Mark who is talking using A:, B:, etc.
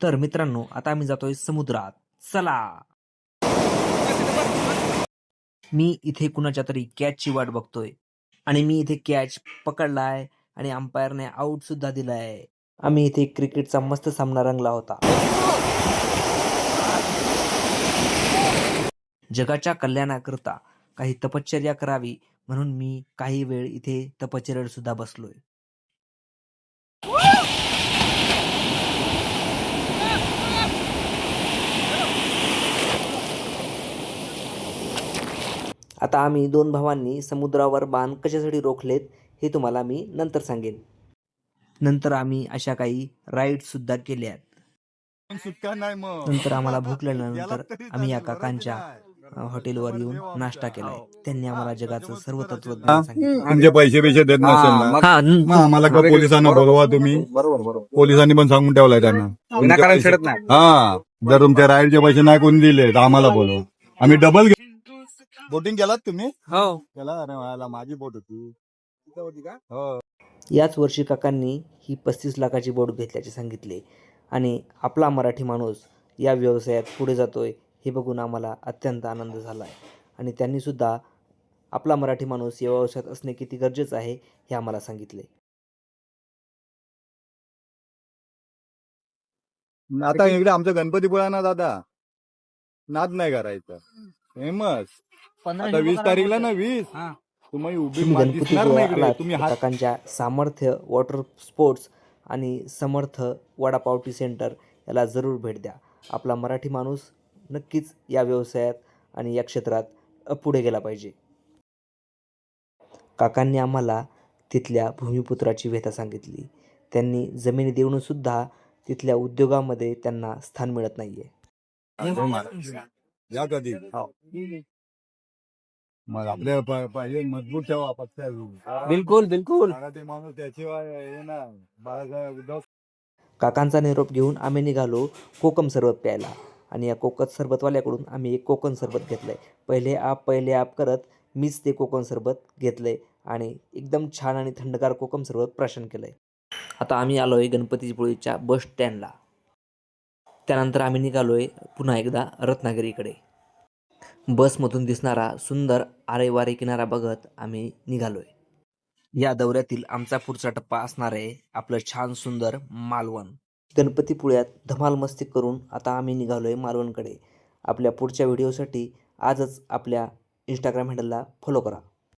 A: तर मित्रांनो, आता आम्ही जातोय समुद्रात. चला. मी इथे कुणाच्या तरी कॅचची वाट बघतोय आणि मी इथे कॅच पकडलाय आणि अंपायरने आऊट सुद्धा दिलाय. आम्ही इथे क्रिकेटचा मस्त सामना रंगला होता. जगाच्या कल्याणाकरता काही तपश्चर्या करावी म्हणून मी काही वेळ इथे तपश्चर्यावर सुद्धा बसलोय. आता आम्ही दोन भावांनी समुद्रावर बाण कशासाठी रोखलेत हे तुम्हाला मी नंतर सांगेन. नंतर आम्ही अशा काही राईड सुद्धा केल्यात. नंतर आम्हाला भूक लागल्यानंतर आम्ही या काकांच्या हॉटेलवर येऊन नाश्ता केलाय. त्यांनी आम्हाला जगाचं सर्व तत्वज्ञान सांगितलं.
B: म्हणजे पैसे देत नसेल ना, मग आम्हाला का पोलिसांना बोलवा तुम्ही. पोलिसांनी पण सांगून ठेवलाय त्यांना
C: विनाकारण छेडत नाही.
B: हा, जर तुमच्या राईडचे पैसे नाही कोणी दिले तर आम्हाला बोलवा, आम्ही डबल. बोटिंग केलात तुम्ही?
C: हो
B: केला. अरे माझी बोट होती का? हो.
A: याच वर्षी काकांनी ही 35 लाखाची बोट घेतल्याचे सांगितले आणि आपला मराठी माणूस या व्यवसायात पुढे जातोय हे बघून आम्हाला अत्यंत आनंद झाला आहे. आणि त्यांनी सुद्धा आपला मराठी माणूस या व्यवसायात असणे किती गरजेचं आहे हे आम्हाला सांगितले.
B: आता इकडे आमचं गणपतीपुळा ना दादा, नाद नाही करायचा. फेमस आता 20 तारीखला ना 20 तुम्ही
A: तुम्ही गणपतीपुळ्यात आलात तर काकांच्या सामर्थ्य वॉटर स्पोर्ट्स आणि समर्थ वडापाव टी सेंटर याला जरूर भेट द्या. आपला मराठी माणूस नक्कीच या व्यवसायात आणि या क्षेत्रात पुढे गेला पाहिजे. काकांनी आम्हाला तिथल्या भूमिपुत्राची व्यथा सांगितली. त्यांनी जमिनी देऊन सुद्धा तिथल्या उद्योगामध्ये त्यांना स्थान मिळत नाहीये.
B: या कधी मग आपल्या पाहिजे मजबूत ठेवा पक्ष.
C: बिलकुल बिलकुल.
B: ते माणूस त्याशिवाय हे ना बाळासाहेब.
A: काकांचा निरोप घेऊन आम्ही निघालो कोकम सरबत प्यायला आणि या कोकम सरबतवाल्याकडून आम्ही एक कोकम सरबत घेतलंय. पहिले आप करत मीच ते कोकम सरबत घेतलंय आणि एकदम छान आणि थंडगार कोकम सरबत प्राशन केलंय. आता आम्ही आलोय गणपतीपुळेच्या बस स्टँडला. त्यानंतर आम्ही निघालोय पुन्हा एकदा रत्नागिरीकडे. बसमधून दिसणारा सुंदर आरेवारे किनारा बघत आम्ही निघालोय. या दौऱ्यातील आमचा पुढचा टप्पा असणार आहे आपलं छान सुंदर मालवण. गणपतीपुळ्यात धमाल मस्ती करून आता आम्ही निघालोय मालवणकडे. आपल्या पुढच्या व्हिडिओसाठी आजच आपल्या इंस्टाग्राम हँडलला फॉलो करा.